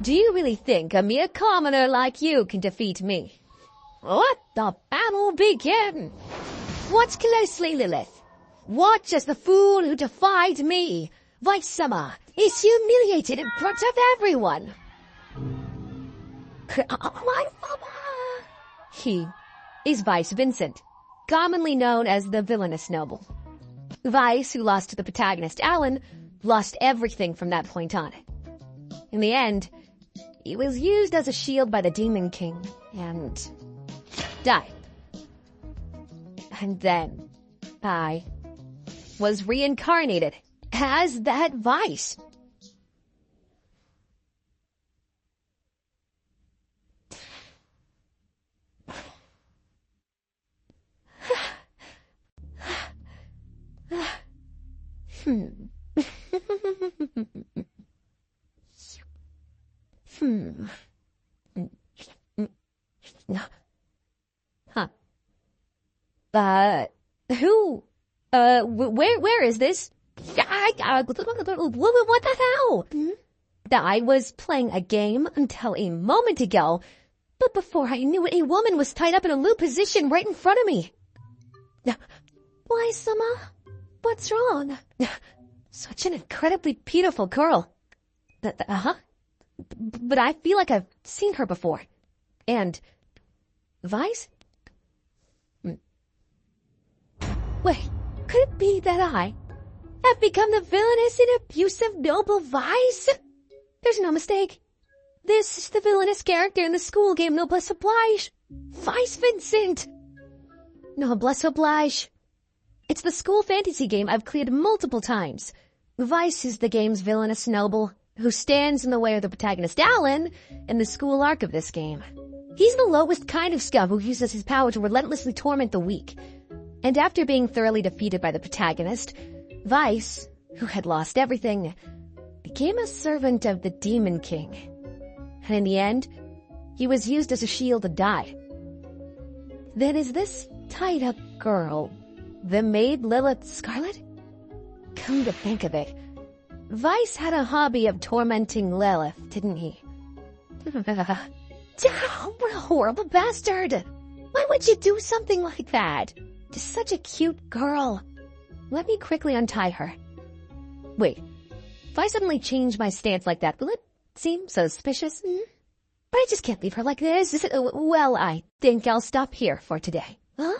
Do you really think a mere commoner like you can defeat me? Let the battle begin! Watch closely, Lilith. Watch as the fool who defied me, Vice-sama, is humiliated in front of everyone. He is Vice Vincent, commonly known as the villainous noble. Vice, who lost to the protagonist Alan, lost everything from that point on. In the end, he was used as a shield by the Demon King and died. And then I was reincarnated as that Vice. Where is this? What the hell? I was playing a game until a moment ago, but before I knew it, a woman was tied up in a loop position right in front of me. Why, Sama? What's wrong? Such an incredibly beautiful girl. But I feel like I've seen her before. And Vice? Wait, could it be that I have become the villainous and abusive noble Vice? There's no mistake. This is the villainous character in the school game Noblesse Oblige. Vice Vincent. Noblesse Oblige. It's the school fantasy game I've cleared multiple times. Vice is the game's villainous noble, who stands in the way of the protagonist Alan in the school arc of this game. He's the lowest kind of scum who uses his power to relentlessly torment the weak. And after being thoroughly defeated by the protagonist, Vice, who had lost everything, became a servant of the Demon King. And in the end, he was used as a shield and died. Then is this tied-up girl the maid Lilith Scarlet? Come to think of it, Vice had a hobby of tormenting Lilith, didn't he? What a horrible bastard! Why would you do something like that to such a cute girl? Let me quickly untie her. Wait, if I suddenly change my stance like that, will it seem suspicious? But I just can't leave her like this. Well, I think I'll stop here for today. Huh?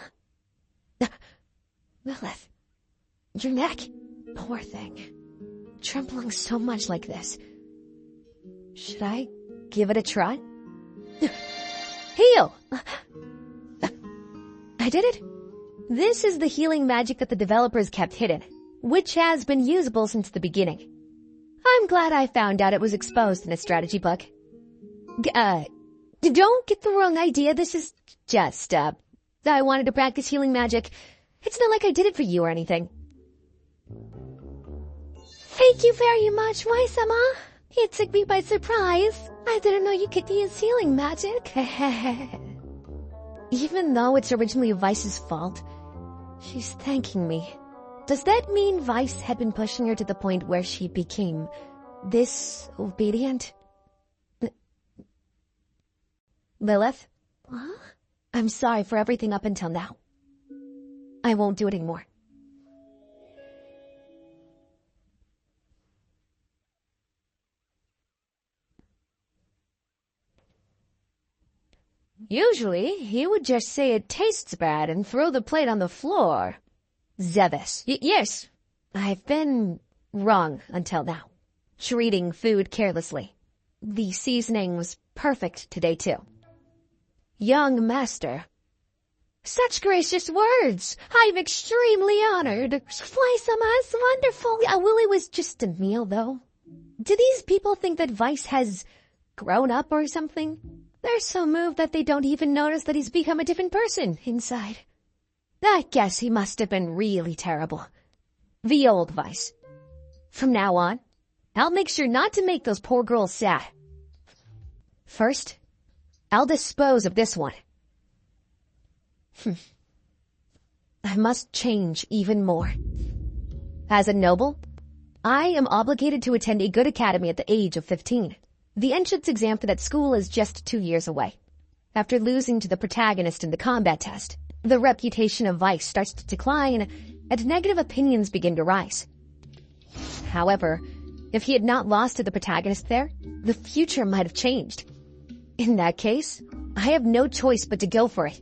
Lilith, your neck. Poor thing. Trembling so much like this. Should I give it a try? Heal! I did it. This is the healing magic that the developers kept hidden, which has been usable since the beginning. I'm glad I found out it was exposed in a strategy book. Don't get the wrong idea. This is just, I wanted to practice healing magic. It's not like I did it for you or anything. Thank you very much, Wai-sama. It took me by surprise. I didn't know you could use healing magic. Even though it's originally Vice's fault, she's thanking me. Does that mean Vice had been pushing her to the point where she became this obedient? Lilith? Huh? I'm sorry for everything up until now. I won't do it anymore. Usually, he would just say it tastes bad and throw the plate on the floor. Zevis. Yes, I've been wrong until now, treating food carelessly. The seasoning was perfect today, too. Young master. Such gracious words. I'm extremely honored. Wai-sama is wonderful. Well, it was just a meal, though. Do these people think that Vice has grown up or something? They're so moved that they don't even notice that he's become a different person inside. I guess he must have been really terrible. The old Vice. From now on, I'll make sure not to make those poor girls sad. First, I'll dispose of this one. I must change even more. As a noble, I am obligated to attend a good academy at the age of 15. The entrance exam for that school is just 2 years away. After losing to the protagonist in the combat test, the reputation of Vice starts to decline and negative opinions begin to rise. However, if he had not lost to the protagonist there, the future might have changed. In that case, I have no choice but to go for it.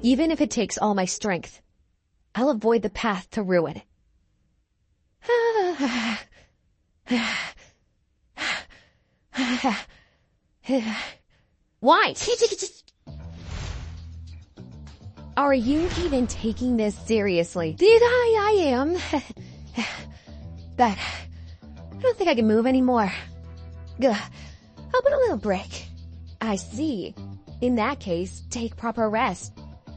Even if it takes all my strength, I'll avoid the path to ruin. Why? Are you even taking this seriously? I am. But I don't think I can move anymore. How about a little break? I see. In that case, take proper rest.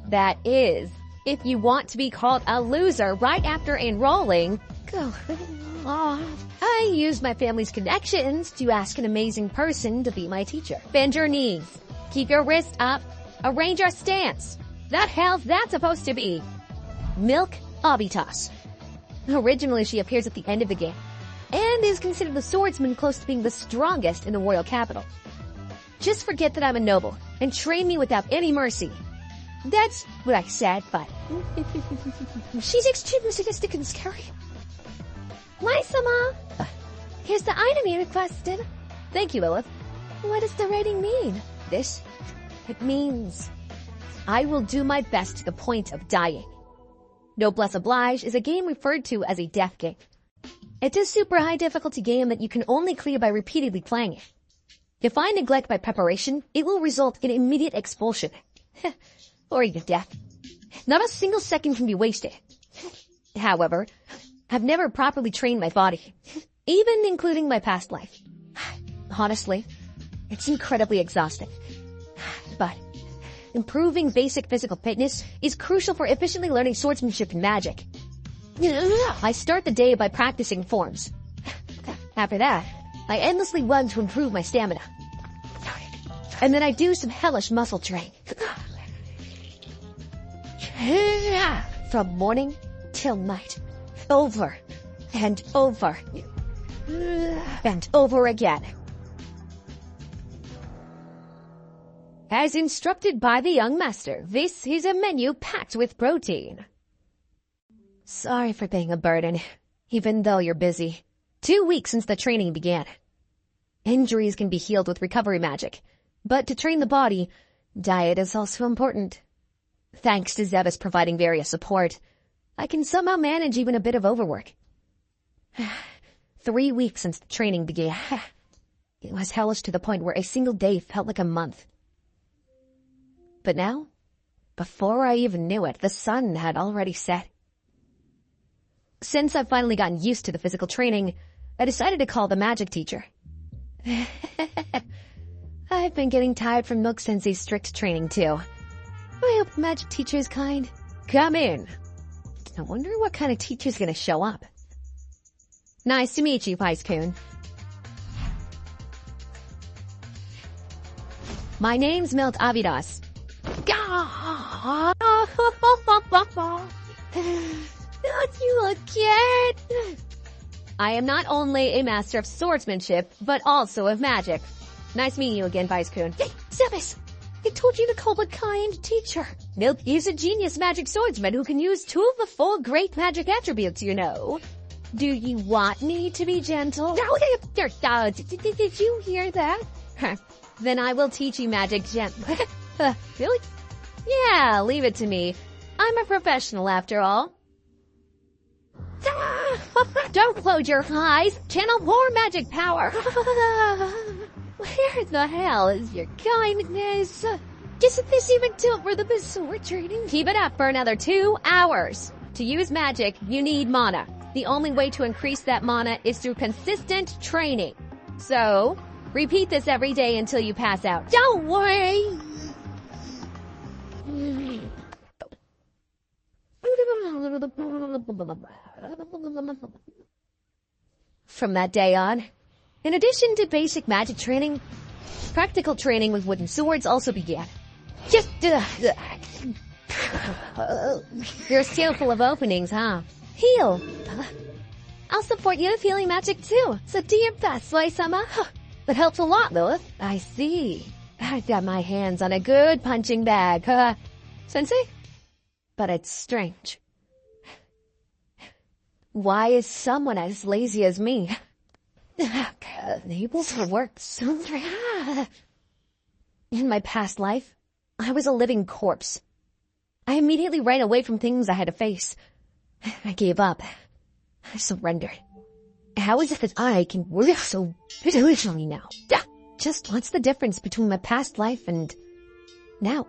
That is, if you want to be called a loser right after enrolling, go off. I used my family's connections to ask an amazing person to be my teacher. Bend your knees. Keep your wrist up. Arrange your stance. The hell's that supposed to be? Milk Abitas. Originally, she appears at the end of the game, and is considered the swordsman close to being the strongest in the royal capital. Just forget that I'm a noble, and train me without any mercy. That's what I said, but she's extremely sadistic and scary. Mai-sama, here's the item you requested. Thank you, Lilith. What does the rating mean? This? It means I will do my best to the point of dying. Noblesse Oblige is a game referred to as a death game. It's a super high difficulty game that you can only clear by repeatedly playing it. If I neglect my preparation, it will result in immediate expulsion. Or even death. Not a single second can be wasted. However, I've never properly trained my body, even including my past life. Honestly, it's incredibly exhausting. But improving basic physical fitness is crucial for efficiently learning swordsmanship and magic. I start the day by practicing forms. After that, I endlessly run to improve my stamina. And then I do some hellish muscle training. From morning till night. Over and over and over again. As instructed by the young master, this is a menu packed with protein. Sorry for being a burden, even though you're busy. 2 weeks since the training began. Injuries can be healed with recovery magic, but to train the body, diet is also important. Thanks to Zebus providing various support, I can somehow manage even a bit of overwork. 3 weeks since the training began. It was hellish to the point where a single day felt like a month. But now, before I even knew it, the sun had already set. Since I've finally gotten used to the physical training, I decided to call the magic teacher. I've been getting tired from Milk Sensei's strict training too. I hope the magic teacher is kind. Come in. I wonder what kind of teacher's gonna show up. Nice to meet you, Vice-kun. My name's Milt Avidas. Don't you look cute? I am not only a master of swordsmanship, but also of magic. Nice meeting you again, Vice-kun. Hey, Zebus! I told you to call a kind teacher. Milk is a genius magic swordsman who can use 2 of the 4 great magic attributes, you know. Do you want me to be gentle? Did you hear that? Then I will teach you magic gently. Really? Yeah, leave it to me. I'm a professional after all. Don't close your eyes. Channel more magic power. Where the hell is your kindness? Isn't this even too for the sword training? Keep it up for another 2 hours. To use magic, you need mana. The only way to increase that mana is through consistent training. So, repeat this every day until you pass out. Don't worry! From that day on, in addition to basic magic training, practical training with wooden swords also began. You're still full of openings, huh? Heal. I'll support you in feeling magic too, so do your best, Wai-sama. That helps a lot, Lilith. I see. I've got my hands on a good punching bag, Sensei? But it's strange. Why is someone as lazy as me able to work so hard? In my past life, I was a living corpse. I immediately ran away from things I had to face. I gave up. I surrendered. How is it that I can work so diligently now? Just what's the difference between my past life and now?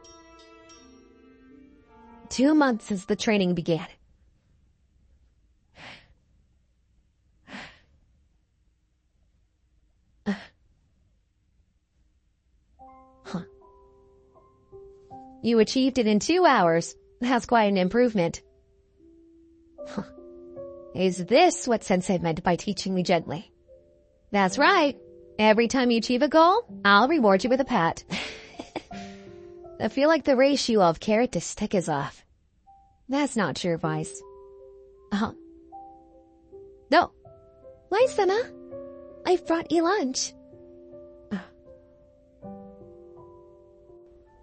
2 months since the training began. You achieved it in 2 hours. That's quite an improvement. Is this what Sensei meant by teaching me gently? That's right. Every time you achieve a goal, I'll reward you with a pat. I feel like the ratio of carrot to stick is off. That's not true advice. No. Wai-sama, I've brought you lunch.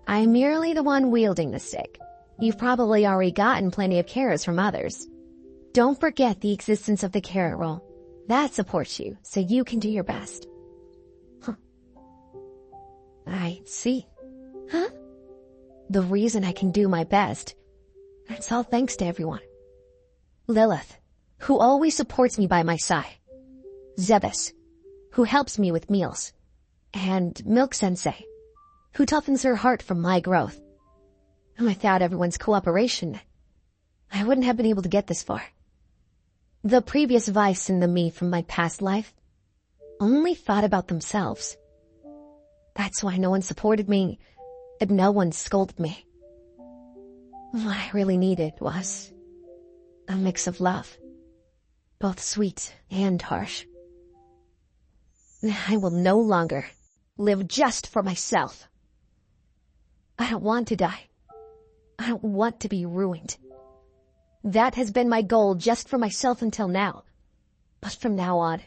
I'm merely the one wielding the stick. You've probably already gotten plenty of carrots from others. Don't forget the existence of the carrot roll. That supports you, so you can do your best. I see. The reason I can do my best, it's all thanks to everyone. Lilith, who always supports me by my side. Zebes, who helps me with meals. And Milk Sensei, who toughens her heart from my growth. Without everyone's cooperation, I wouldn't have been able to get this far. The previous Vice and the me from my past life only thought about themselves. That's why no one supported me, and no one scolded me. What I really needed was a mix of love, both sweet and harsh. I will no longer live just for myself. I don't want to die. I don't want to be ruined. That has been my goal just for myself until now. But from now on,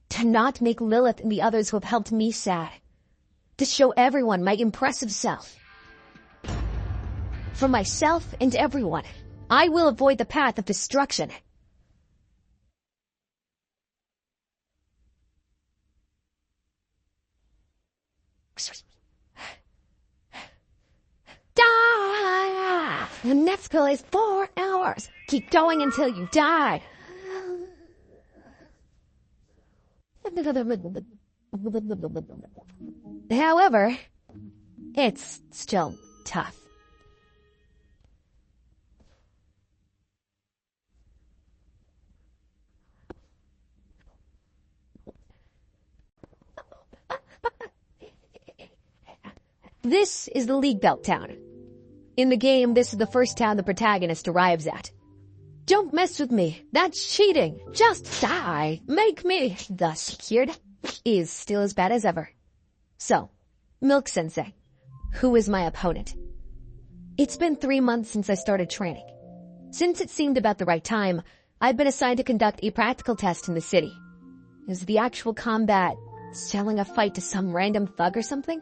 to not make Lilith and the others who have helped me sad. To show everyone my impressive self. For myself and everyone, I will avoid the path of destruction. Die! The next goal is 4 hours. Keep going until you die. However, it's still tough. This is the League Belt town. In the game, this is the first town the protagonist arrives at. Don't mess with me. That's cheating. Just die. Make me. The secured is still as bad as ever. So, Milk Sensei, who is my opponent? It's been 3 months since I started training. Since it seemed about the right time, I've been assigned to conduct a practical test in the city. Is the actual combat selling a fight to some random thug or something?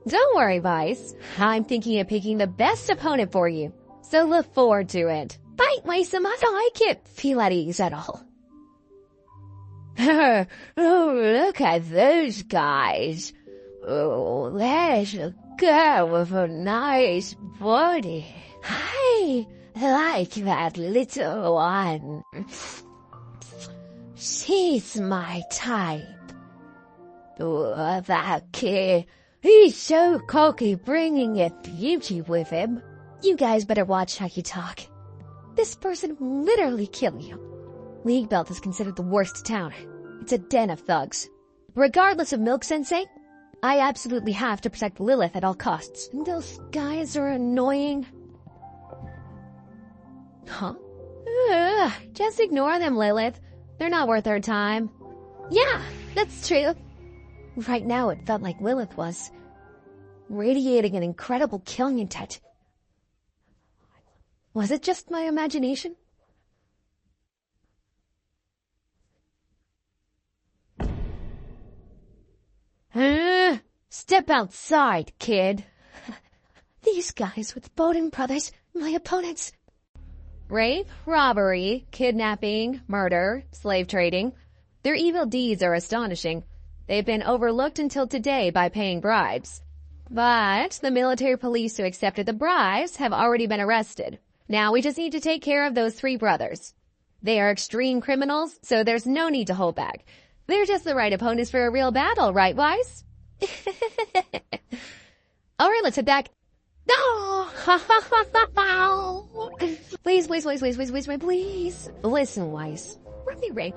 Don't worry, Vice. I'm thinking of picking the best opponent for you. So look forward to it. Fight, Wai-sama. I can't feel at ease at all. Oh, look at those guys. Oh, there's a girl with a nice body. I like that little one. She's my type. Oh, that kid. He's so cocky, bringing a beauty with him. You guys better watch how you talk. This person will literally kill you. League Belt is considered the worst town. It's a den of thugs. Regardless of Milk Sensei, I absolutely have to protect Lilith at all costs. Those guys are annoying. Just ignore them, Lilith. They're not worth our time. Yeah, that's true. Right now it felt like Lilith was, radiating an incredible killing intent. Was it just my imagination? Step outside, kid. These guys with Bowden brothers, my opponents. Rape, robbery, kidnapping, murder, slave trading. Their evil deeds are astonishing. They've been overlooked until today by paying bribes. But the military police who accepted the bribes have already been arrested. Now we just need to take care of those 3 brothers. They are extreme criminals, so there's no need to hold back. They're just the right opponents for a real battle, right, Wise? Alright, let's head back. No! Please. Listen, Weiss.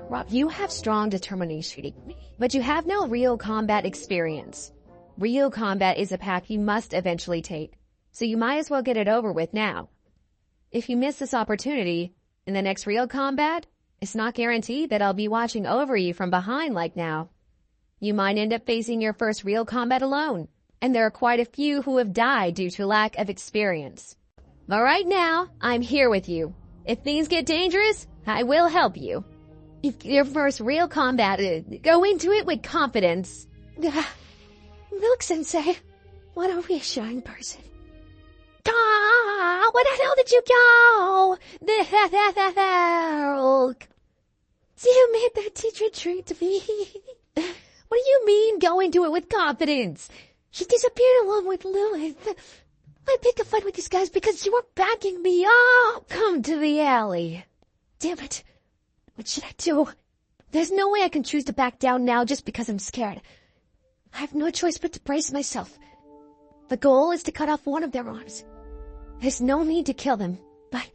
Rob, you have strong determination, but you have no real combat experience. Real combat is a path you must eventually take, so you might as well get it over with now. If you miss this opportunity, in the next real combat, it's not guaranteed that I'll be watching over you from behind like now. You might end up facing your first real combat alone, and there are quite a few who have died due to lack of experience. But right now, I'm here with you. If things get dangerous, I will help you. If your first real combat, go into it with confidence. Milk-sensei, what a reassuring person. Where the hell did you go? You made that teacher treat me. What do you mean go into it with confidence? She disappeared along with Lilith. I picked a fight with these guys because you were backing me up. Come to the alley. Damn it. What should I do? There's no way I can choose to back down now just because I'm scared. I have no choice but to brace myself. The goal is to cut off one of their arms. There's no need to kill them, but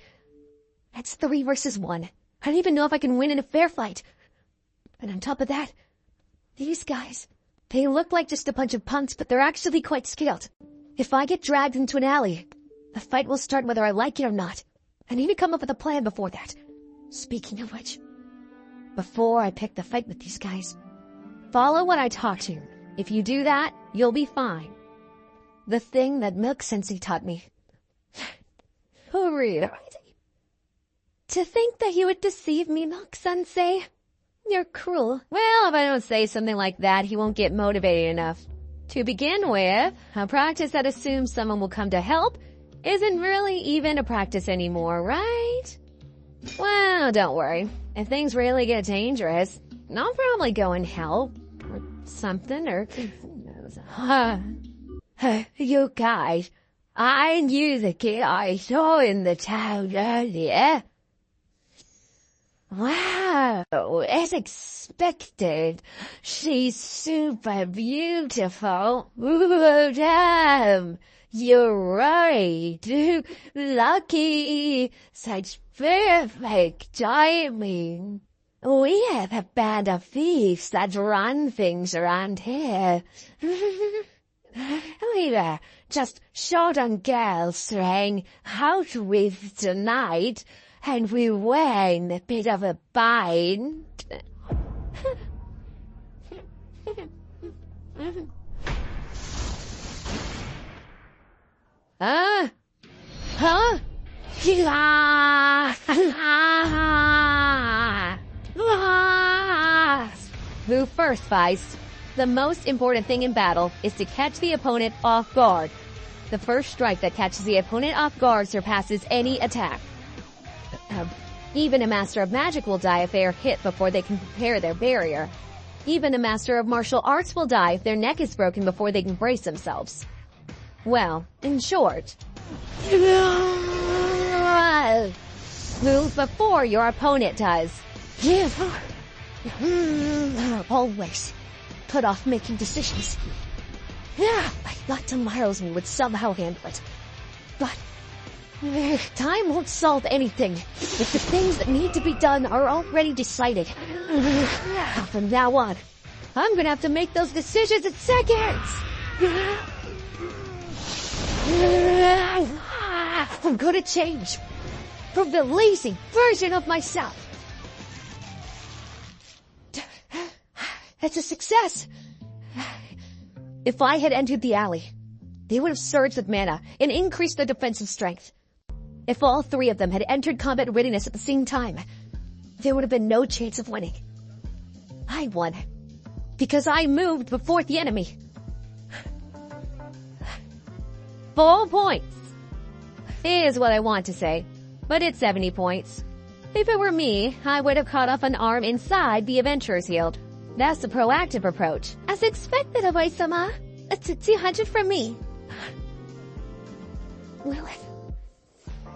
that's 3 versus 1. I don't even know if I can win in a fair fight. And on top of that, these guys, they look like just a bunch of punks, but they're actually quite skilled. If I get dragged into an alley, the fight will start whether I like it or not. I need to come up with a plan before that. Speaking of which, before I pick the fight with these guys, follow what I talk to. If you do that, you'll be fine. The thing that Milk-sensei taught me. Really? To think that you would deceive me, Milk-sensei? You're cruel. Well, if I don't say something like that, he won't get motivated enough. To begin with, a practice that assumes someone will come to help isn't really even a practice anymore, right? Well, don't worry. If things really get dangerous, I'll probably go and help. Or something, or who knows. You guys, I knew the kid I saw in the town earlier. Wow, as expected, she's super beautiful. Ooh, damn, you're right. Lucky, such perfect timing. We have a band of thieves that run things around here. We were just short on girls to hang out with tonight, and we were in a bit of a bind. Who first, Vice? The most important thing in battle is to catch the opponent off guard. The first strike that catches the opponent off guard surpasses any attack. Even a master of magic will die if they are hit before they can prepare their barrier. Even a master of martial arts will die if their neck is broken before they can brace themselves. Well, in short, move before your opponent does. Always put off making decisions. I thought tomorrow's me would somehow handle it. But time won't solve anything if the things that need to be done are already decided. From now on, I'm gonna have to make those decisions in seconds. I'm gonna change from the lazy version of myself. It's a success. If I had entered the alley, they would have surged with mana and increased their defensive strength. If all three of them had entered combat readiness at the same time, there would have been no chance of winning. I won. Because I moved before the enemy. 4 points is what I want to say, but it's 70 points. If it were me, I would have cut off an arm inside the Adventurer's Guild. That's the proactive approach. As expected, Awai-sama. It's 200 from me. Lilith.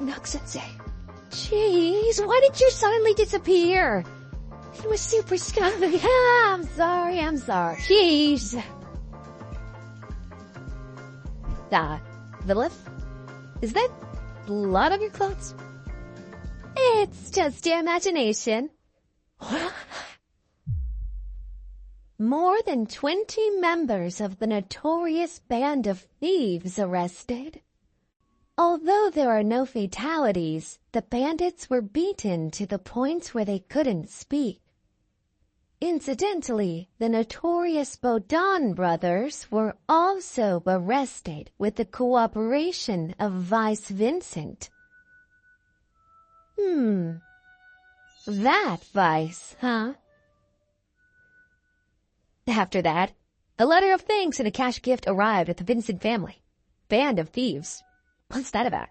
Noxensei. Jeez, why did you suddenly disappear? It was super scummy. I'm sorry. Jeez. Lilith? Is that blood on your clothes? It's just your imagination. More than 20 members of the notorious band of thieves arrested. Although there are no fatalities, the bandits were beaten to the point where they couldn't speak. Incidentally, the notorious Bodon brothers were also arrested with the cooperation of Vice Vincent. That Vice, huh? After that, a letter of thanks and a cash gift arrived at the Vincent family. Band of thieves. What's that about?